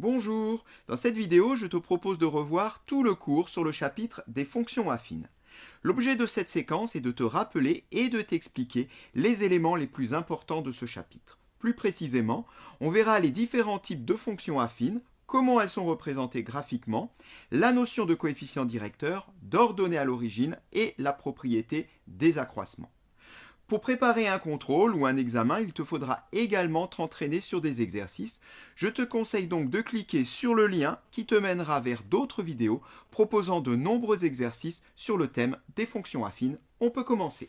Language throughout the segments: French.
Bonjour, dans cette vidéo, je te propose de revoir tout le cours sur le chapitre des fonctions affines. L'objet de cette séquence est de te rappeler et de t'expliquer les éléments les plus importants de ce chapitre. Plus précisément, on verra les différents types de fonctions affines, comment elles sont représentées graphiquement, la notion de coefficient directeur, d'ordonnée à l'origine et la propriété des accroissements. Pour préparer un contrôle ou un examen, il te faudra également t'entraîner sur des exercices. Je te conseille donc de cliquer sur le lien qui te mènera vers d'autres vidéos proposant de nombreux exercices sur le thème des fonctions affines. On peut commencer.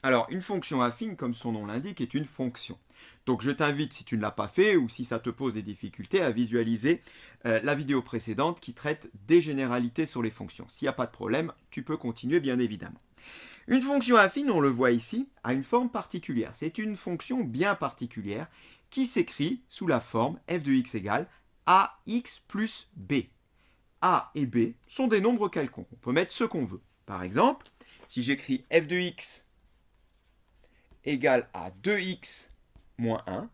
Alors, une fonction affine, comme son nom l'indique, est une fonction. Donc je t'invite, si tu ne l'as pas fait ou si ça te pose des difficultés, à visualiser la vidéo précédente qui traite des généralités sur les fonctions. S'il n'y a pas de problème, tu peux continuer bien évidemment. Une fonction affine, on le voit ici, a une forme particulière. C'est une fonction bien particulière qui s'écrit sous la forme f de x égale ax plus b. A et b sont des nombres quelconques. On peut mettre ce qu'on veut. Par exemple, si j'écris f de x égale à 2x moins 1,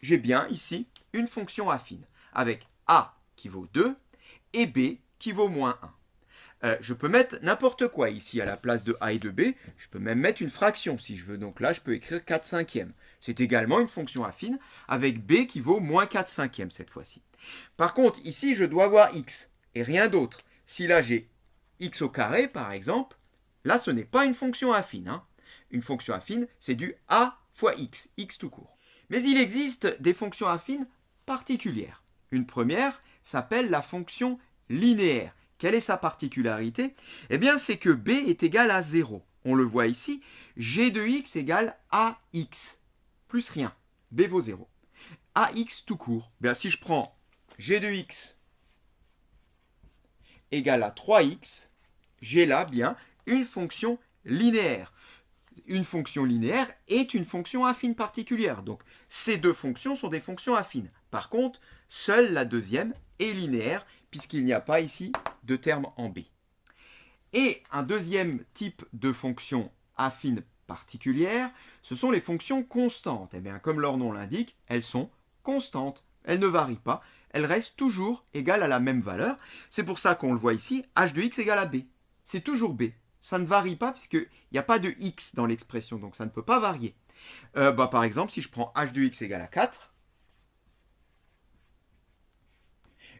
j'ai bien ici une fonction affine avec a qui vaut 2 et b qui vaut moins 1. Je peux mettre n'importe quoi ici à la place de a et de b. Je peux même mettre une fraction si je veux. Donc là, je peux écrire 4 cinquièmes. C'est également une fonction affine avec b qui vaut moins 4 cinquièmes cette fois-ci. Par contre, ici, je dois avoir x et rien d'autre. Si là, j'ai x au carré, par exemple, là, ce n'est pas une fonction affine. Hein. Une fonction affine, c'est du a fois x tout court. Mais il existe des fonctions affines particulières. Une première s'appelle la fonction linéaire. Quelle est sa particularité? Eh bien, c'est que b est égal à 0. On le voit ici, g de x égale ax, plus rien. b vaut 0. ax tout court. Bien, si je prends g de x égale à 3x, j'ai là bien une fonction linéaire. Une fonction linéaire est une fonction affine particulière. Donc, ces deux fonctions sont des fonctions affines. Par contre, seule la deuxième est linéaire, puisqu'il n'y a pas ici de terme en b. Et un deuxième type de fonction affine particulière, ce sont les fonctions constantes. Eh bien, comme leur nom l'indique, elles sont constantes. Elles ne varient pas. Elles restent toujours égales à la même valeur. C'est pour ça qu'on le voit ici, h de x égale à b. C'est toujours b. Ça ne varie pas puisqu'il n'y a pas de x dans l'expression, donc ça ne peut pas varier. Par exemple, si je prends h de x égale à 4,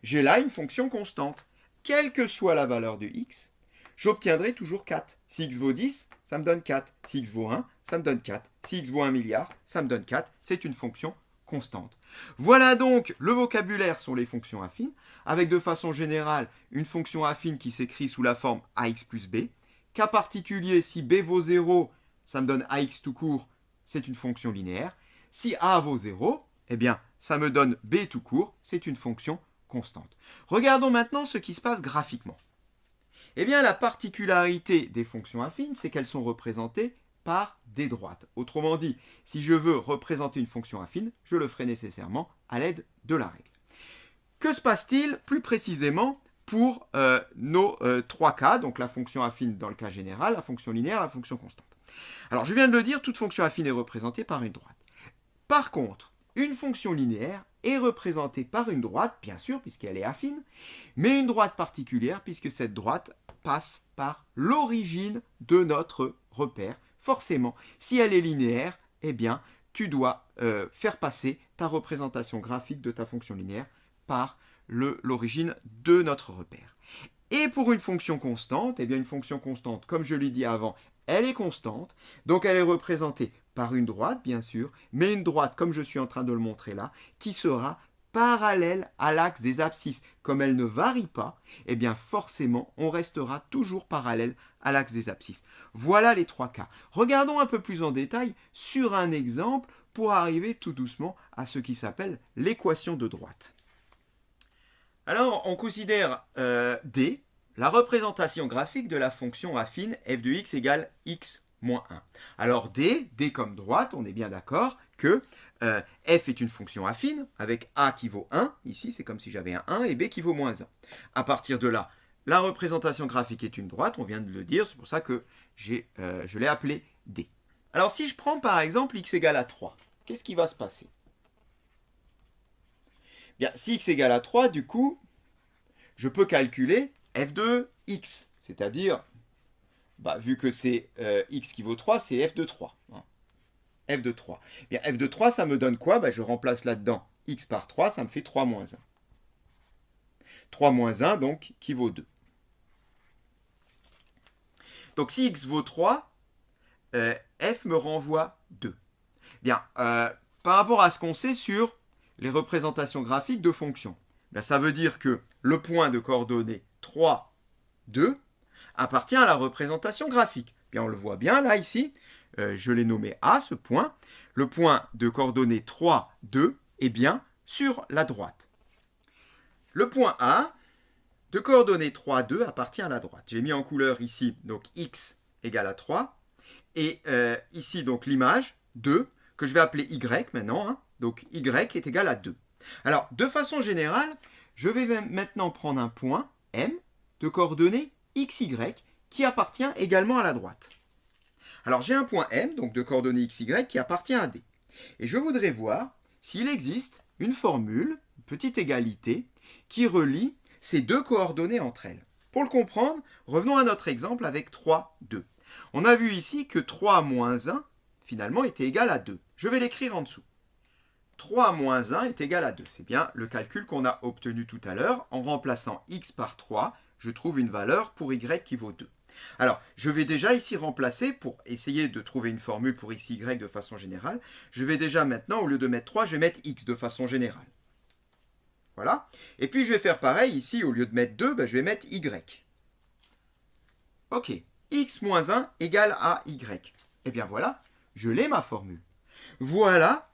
j'ai là une fonction constante. Quelle que soit la valeur de x, j'obtiendrai toujours 4. Si x vaut 10, ça me donne 4. Si x vaut 1, ça me donne 4. Si x vaut 1 milliard, ça me donne 4. C'est une fonction constante. Voilà donc le vocabulaire sur les fonctions affines, avec de façon générale une fonction affine qui s'écrit sous la forme ax plus b. Cas particulier, si b vaut 0, ça me donne ax tout court, c'est une fonction linéaire. Si a vaut 0, eh bien, ça me donne b tout court, c'est une fonction constante. Regardons maintenant ce qui se passe graphiquement. Eh bien, la particularité des fonctions affines, c'est qu'elles sont représentées par des droites. Autrement dit, si je veux représenter une fonction affine, je le ferai nécessairement à l'aide de la règle. Que se passe-t-il plus précisément pour nos trois cas, donc la fonction affine dans le cas général, la fonction linéaire, la fonction constante. Alors, je viens de le dire, toute fonction affine est représentée par une droite. Par contre, une fonction linéaire est représentée par une droite, bien sûr, puisqu'elle est affine, mais une droite particulière, puisque cette droite passe par l'origine de notre repère. Forcément, si elle est linéaire, eh bien, tu dois faire passer ta représentation graphique de ta fonction linéaire par l'origine de notre repère. Et pour une fonction constante, eh bien une fonction constante, comme je l'ai dit avant, elle est constante, donc elle est représentée par une droite, bien sûr, mais une droite, comme je suis en train de le montrer là, qui sera parallèle à l'axe des abscisses. Comme elle ne varie pas, eh bien forcément, on restera toujours parallèle à l'axe des abscisses. Voilà les trois cas. Regardons un peu plus en détail sur un exemple pour arriver tout doucement à ce qui s'appelle l'équation de droite. Alors, on considère D, la représentation graphique de la fonction affine f de x égale x moins 1. Alors D comme droite, on est bien d'accord que f est une fonction affine avec a qui vaut 1, ici c'est comme si j'avais un 1, et b qui vaut moins 1. À partir de là, la représentation graphique est une droite, on vient de le dire, c'est pour ça que je l'ai appelé D. Alors si je prends par exemple x égale à 3, qu'est-ce qui va se passer? Bien, si x égale à 3, du coup, je peux calculer f de x. C'est-à-dire, vu que c'est x qui vaut 3, c'est f de 3. Hein. F de 3. Bien, f de 3, ça me donne quoi? Je remplace là-dedans x par 3, ça me fait 3 moins 1. 3 moins 1, donc, qui vaut 2. Donc, si x vaut 3, f me renvoie 2. Bien, par rapport à ce qu'on sait sur les représentations graphiques de fonctions, ça veut dire que le point de coordonnées 3, 2 appartient à la représentation graphique. Bien, on le voit bien là, ici, je l'ai nommé A, ce point. Le point de coordonnées 3, 2 est bien sur la droite. Le point A de coordonnées 3, 2 appartient à la droite. J'ai mis en couleur ici, donc x égale à 3. Et ici, donc l'image 2, que je vais appeler y maintenant. Hein. Donc y est égal à 2. Alors, de façon générale, je vais maintenant prendre un point M de coordonnées xy qui appartient également à la droite. Alors, j'ai un point M, donc de coordonnées xy, qui appartient à D. Et je voudrais voir s'il existe une formule, une petite égalité, qui relie ces deux coordonnées entre elles. Pour le comprendre, revenons à notre exemple avec 3, 2. On a vu ici que 3 moins 1, finalement, était égal à 2. Je vais l'écrire en dessous. 3 moins 1 est égal à 2. C'est bien le calcul qu'on a obtenu tout à l'heure. En remplaçant x par 3, je trouve une valeur pour y qui vaut 2. Alors, je vais déjà ici remplacer, pour essayer de trouver une formule pour x, y de façon générale, je vais déjà maintenant, au lieu de mettre 3, je vais mettre x de façon générale. Voilà. Et puis, je vais faire pareil ici, au lieu de mettre 2, je vais mettre y. Ok. X moins 1 égale à y. Eh bien voilà, je l'ai ma formule. Voilà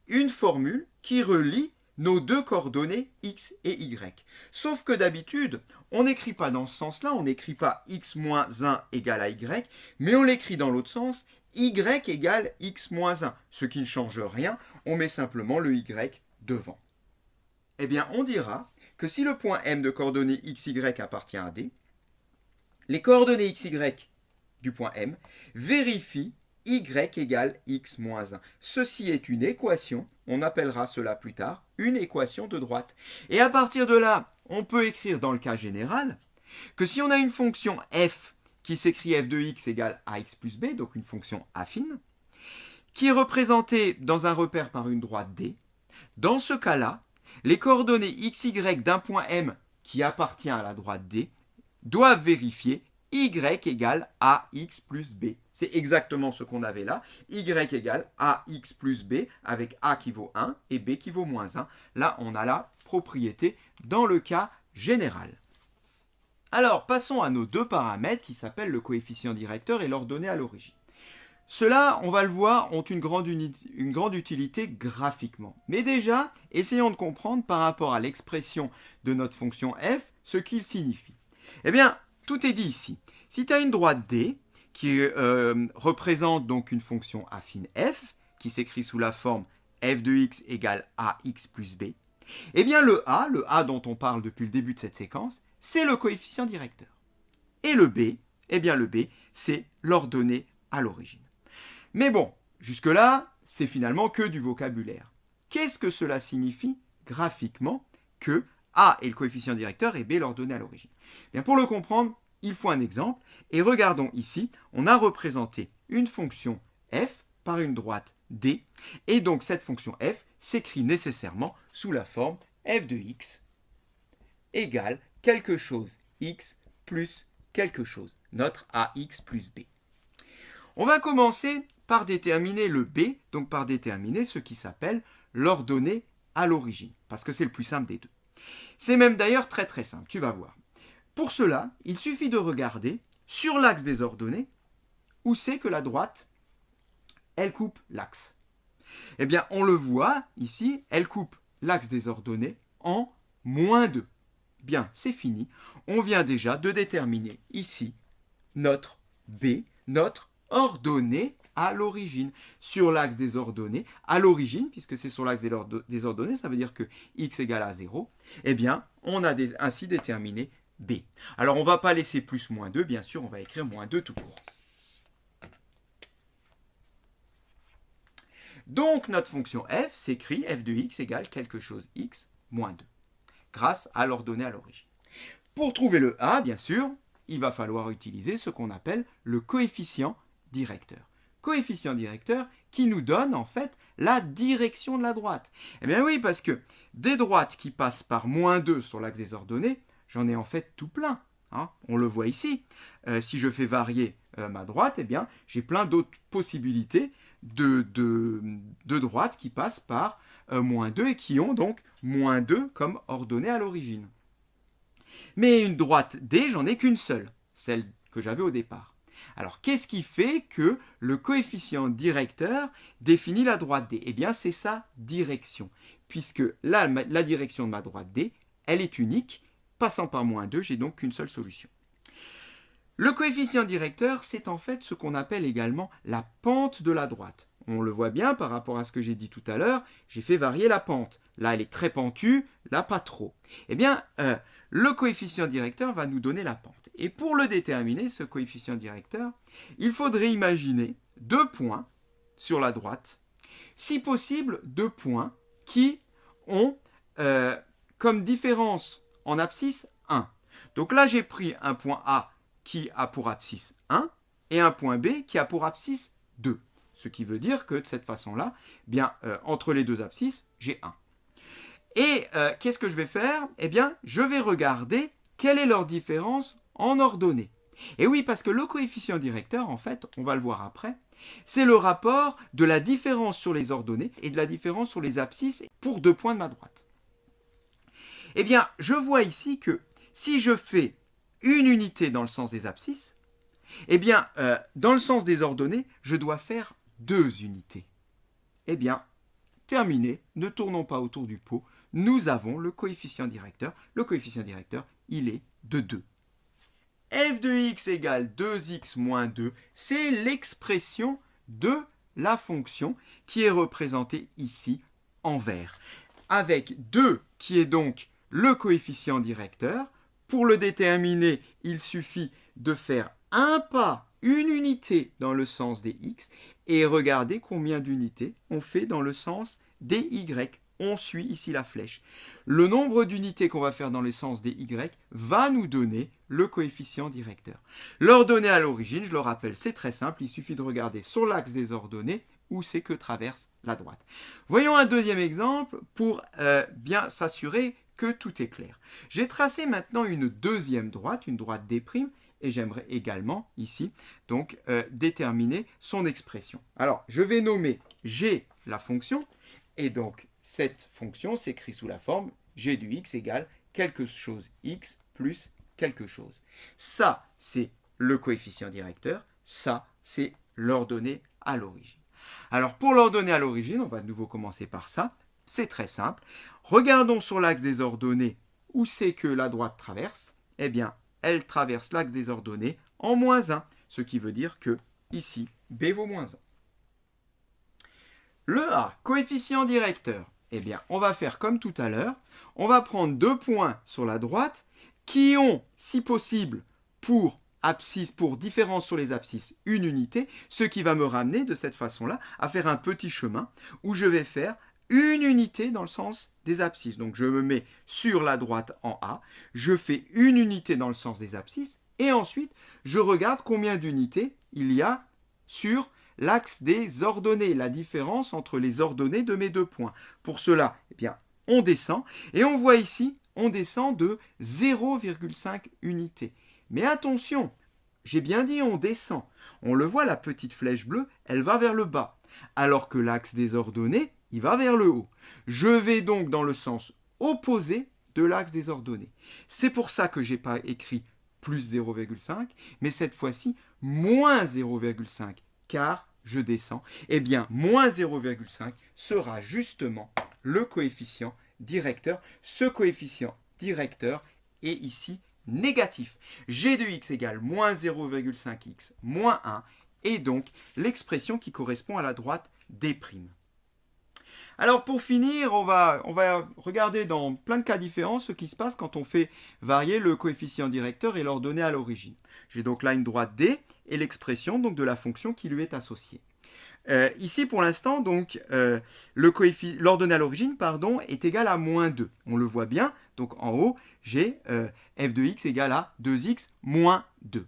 une formule qui relie nos deux coordonnées x et y. Sauf que d'habitude, on n'écrit pas dans ce sens-là, on n'écrit pas x moins 1 égale à y, mais on l'écrit dans l'autre sens, y égale x moins 1. Ce qui ne change rien, on met simplement le y devant. Eh bien, on dira que si le point M de coordonnées xy appartient à D, les coordonnées xy du point M vérifient y égale x moins 1. Ceci est une équation, on appellera cela plus tard une équation de droite. Et à partir de là, on peut écrire dans le cas général que si on a une fonction f qui s'écrit f de x égale ax plus b, donc une fonction affine, qui est représentée dans un repère par une droite D, dans ce cas-là, les coordonnées xy d'un point M qui appartient à la droite D doivent vérifier y égale ax plus b. C'est exactement ce qu'on avait là. Y égale ax plus b avec a qui vaut 1 et b qui vaut moins 1. Là, on a la propriété dans le cas général. Alors, passons à nos deux paramètres qui s'appellent le coefficient directeur et l'ordonnée à l'origine. Ceux-là, on va le voir, ont une grande utilité graphiquement. Mais déjà, essayons de comprendre par rapport à l'expression de notre fonction f ce qu'il signifie. Eh bien, tout est dit ici. Si tu as une droite D qui représente donc une fonction affine f, qui s'écrit sous la forme f de x égale ax plus b, eh bien le A dont on parle depuis le début de cette séquence, c'est le coefficient directeur. Et le B, eh bien le B, c'est l'ordonnée à l'origine. Mais bon, jusque-là, c'est finalement que du vocabulaire. Qu'est-ce que cela signifie graphiquement que A est le coefficient directeur et B l'ordonnée à l'origine? Bien, pour le comprendre, il faut un exemple. Et regardons ici, on a représenté une fonction f par une droite D. Et donc cette fonction f s'écrit nécessairement sous la forme f de x égale quelque chose x plus quelque chose, notre ax plus b. On va commencer par déterminer le b, donc par déterminer ce qui s'appelle l'ordonnée à l'origine, parce que c'est le plus simple des deux. C'est même d'ailleurs très très simple, tu vas voir. Pour cela, il suffit de regarder sur l'axe des ordonnées où c'est que la droite, elle coupe l'axe. Eh bien, on le voit ici, elle coupe l'axe des ordonnées en moins 2. Bien, c'est fini. On vient déjà de déterminer ici notre B, notre ordonnée à l'origine. Sur l'axe des ordonnées, à l'origine, puisque c'est sur l'axe des ordonnées, ça veut dire que x égale à 0, eh bien, on a ainsi déterminé B. Alors, on ne va pas laisser plus moins 2, bien sûr, on va écrire moins 2 tout court. Donc, notre fonction f s'écrit f de x égale quelque chose x moins 2, grâce à l'ordonnée à l'origine. Pour trouver le A, bien sûr, il va falloir utiliser ce qu'on appelle le coefficient directeur. Coefficient directeur qui nous donne en fait la direction de la droite. Eh bien oui, parce que des droites qui passent par moins 2 sur l'axe des ordonnées, j'en ai en fait tout plein. Hein, on le voit ici. Si je fais varier ma droite, eh bien j'ai plein d'autres possibilités de droites qui passent par moins 2 et qui ont donc moins 2 comme ordonnée à l'origine. Mais une droite D, j'en ai qu'une seule, celle que j'avais au départ. Alors, qu'est-ce qui fait que le coefficient directeur définit la droite D? Eh bien, c'est sa direction, puisque là, la direction de ma droite D, elle est unique. Passant par moins 2, j'ai donc qu'une seule solution. Le coefficient directeur, c'est en fait ce qu'on appelle également la pente de la droite. On le voit bien par rapport à ce que j'ai dit tout à l'heure, j'ai fait varier la pente. Là, elle est très pentue, là, pas trop. Eh bien, le coefficient directeur va nous donner la pente. Et pour le déterminer, ce coefficient directeur, il faudrait imaginer 2 points sur la droite, si possible 2 points qui ont comme différence en abscisse 1. Donc là, j'ai pris un point A qui a pour abscisse 1 et un point B qui a pour abscisse 2. Ce qui veut dire que de cette façon-là, bien, entre les deux abscisses, j'ai 1. Et qu'est-ce que je vais faire? Eh bien, je vais regarder quelle est leur différence en ordonnée. Et oui, parce que le coefficient directeur, en fait, on va le voir après, c'est le rapport de la différence sur les ordonnées et de la différence sur les abscisses pour 2 points de ma droite. Eh bien, je vois ici que si je fais une unité dans le sens des abscisses, eh bien, dans le sens des ordonnées, je dois faire 2 unités. Eh bien, terminé, ne tournons pas autour du pot, nous avons le coefficient directeur. Le coefficient directeur, il est de 2. f de x égale 2x moins 2, c'est l'expression de la fonction qui est représentée ici en vert. Avec 2 qui est donc le coefficient directeur. Pour le déterminer, il suffit de faire un pas, une unité dans le sens des x et regardez combien d'unités on fait dans le sens des y. On suit ici la flèche. Le nombre d'unités qu'on va faire dans le sens des y va nous donner le coefficient directeur. L'ordonnée à l'origine, je le rappelle, c'est très simple. Il suffit de regarder sur l'axe des ordonnées où c'est que traverse la droite. Voyons un deuxième exemple pour bien s'assurer que tout est clair. J'ai tracé maintenant une deuxième droite, une droite D', et j'aimerais également ici donc déterminer son expression. Alors, je vais nommer G la fonction, et donc cette fonction s'écrit sous la forme G du x égale quelque chose x plus quelque chose. Ça, c'est le coefficient directeur, ça, c'est l'ordonnée à l'origine. Alors, pour l'ordonnée à l'origine, on va de nouveau commencer par ça. C'est très simple. Regardons sur l'axe des ordonnées où c'est que la droite traverse. Eh bien, elle traverse l'axe des ordonnées en moins 1, ce qui veut dire que ici, B vaut moins 1. Le A, coefficient directeur, eh bien, on va faire comme tout à l'heure. On va prendre 2 points sur la droite qui ont, si possible, pour différence sur les abscisses, une unité, ce qui va me ramener de cette façon-là à faire un petit chemin où je vais faire une unité dans le sens des abscisses. Donc je me mets sur la droite en A, je fais une unité dans le sens des abscisses, et ensuite je regarde combien d'unités il y a sur l'axe des ordonnées, la différence entre les ordonnées de mes 2 points. Pour cela, eh bien, on descend, et on voit ici, on descend de 0,5 unités. Mais attention, j'ai bien dit on descend. On le voit, la petite flèche bleue, elle va vers le bas, alors que l'axe des ordonnées, il va vers le haut. Je vais donc dans le sens opposé de l'axe des ordonnées. C'est pour ça que je n'ai pas écrit plus 0,5, mais cette fois-ci, moins 0,5, car je descends. Eh bien, moins 0,5 sera justement le coefficient directeur. Ce coefficient directeur est ici négatif. G de x égale moins 0,5x moins 1, et donc l'expression qui correspond à la droite D'. Alors pour finir, on va regarder dans plein de cas différents ce qui se passe quand on fait varier le coefficient directeur et l'ordonnée à l'origine. J'ai donc là une droite D et l'expression donc de la fonction qui lui est associée. Ici, pour l'instant, donc, l'ordonnée à l'origine, pardon, est égal à moins 2. On le voit bien. Donc, en haut, j'ai f de x égale à 2x moins 2.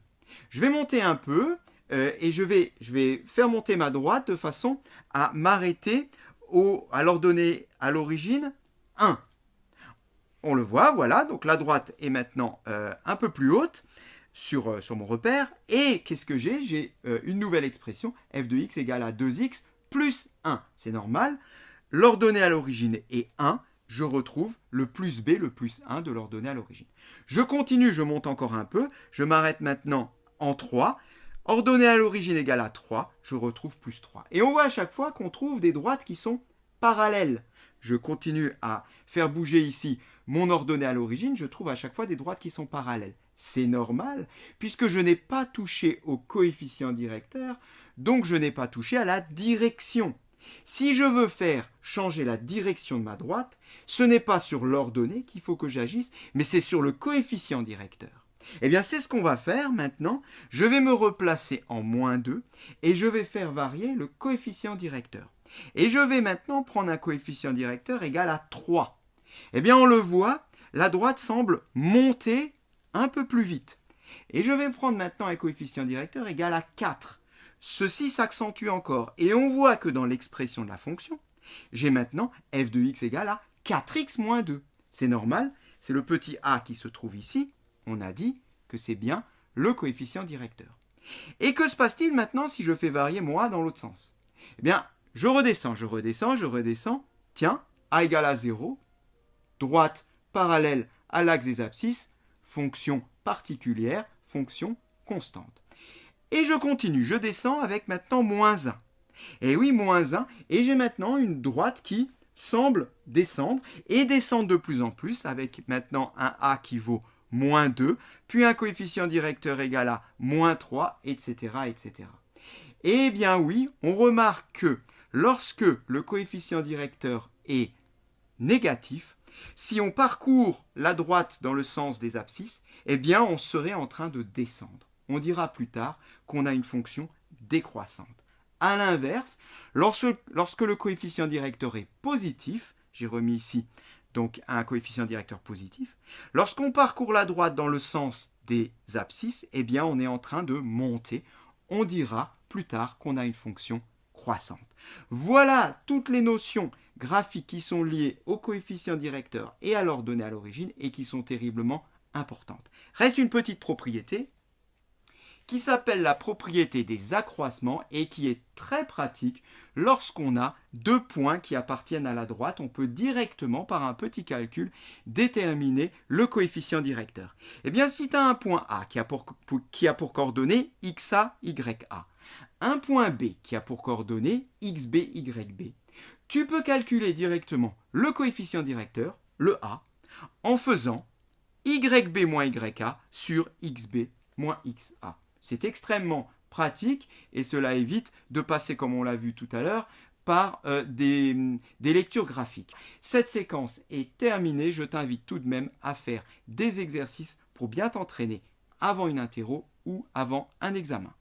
Je vais monter un peu et je vais faire monter ma droite de façon à m'arrêter à l'ordonnée à l'origine 1. On le voit, voilà. Donc, la droite est maintenant un peu plus haute sur mon repère. Et qu'est-ce que j'ai? J'ai une nouvelle expression, f de x égale à 2x plus 1. C'est normal. L'ordonnée à l'origine est 1. Je retrouve le plus b, le plus 1 de l'ordonnée à l'origine. Je continue, je monte encore un peu. Je m'arrête maintenant en 3. Ordonnée à l'origine égale à 3. Je retrouve plus 3. Et on voit à chaque fois qu'on trouve des droites qui sont parallèles. Je continue à faire bouger ici mon ordonnée à l'origine. Je trouve à chaque fois des droites qui sont parallèles. C'est normal, puisque je n'ai pas touché au coefficient directeur, donc je n'ai pas touché à la direction. Si je veux faire changer la direction de ma droite, ce n'est pas sur l'ordonnée qu'il faut que j'agisse, mais c'est sur le coefficient directeur. Eh bien, c'est ce qu'on va faire maintenant. Je vais me replacer en moins 2 et je vais faire varier le coefficient directeur. Et je vais maintenant prendre un coefficient directeur égal à 3. Eh bien, on le voit, la droite semble monter un peu plus vite. Et je vais prendre maintenant un coefficient directeur égal à 4. Ceci s'accentue encore. Et on voit que dans l'expression de la fonction, j'ai maintenant f de x égale à 4x moins 2. C'est normal, c'est le petit a qui se trouve ici. On a dit que c'est bien le coefficient directeur. Et que se passe-t-il maintenant si je fais varier mon a dans l'autre sens? Eh bien, je redescends. Tiens, a égale à 0. Droite parallèle à l'axe des abscisses. Fonction particulière, fonction constante. Et je continue, je descends avec maintenant moins 1. Et oui, moins 1, et j'ai maintenant une droite qui semble descendre, et descendre de plus en plus, avec maintenant un a qui vaut moins 2, puis un coefficient directeur égal à moins 3, etc., etc. Eh bien oui, on remarque que lorsque le coefficient directeur est négatif, si on parcourt la droite dans le sens des abscisses, eh bien on serait en train de descendre. On dira plus tard qu'on a une fonction décroissante. A l'inverse, lorsque le coefficient directeur est positif, j'ai remis ici donc un coefficient directeur positif, lorsqu'on parcourt la droite dans le sens des abscisses, eh bien on est en train de monter. On dira plus tard qu'on a une fonction croissante. Voilà toutes les notions graphiques qui sont liées au coefficient directeur et à l'ordonnée à l'origine et qui sont terriblement importantes. Reste une petite propriété qui s'appelle la propriété des accroissements et qui est très pratique lorsqu'on a deux points qui appartiennent à la droite. On peut directement, par un petit calcul, déterminer le coefficient directeur. Eh bien, si tu as un point A qui a pour coordonnées xa, ya, un point B qui a pour coordonnées xb, yb, tu peux calculer directement le coefficient directeur, le A, en faisant yb moins ya sur xb moins xa. C'est extrêmement pratique et cela évite de passer, comme on l'a vu tout à l'heure, par des lectures graphiques. Cette séquence est terminée. Je t'invite tout de même à faire des exercices pour bien t'entraîner avant une interro ou avant un examen.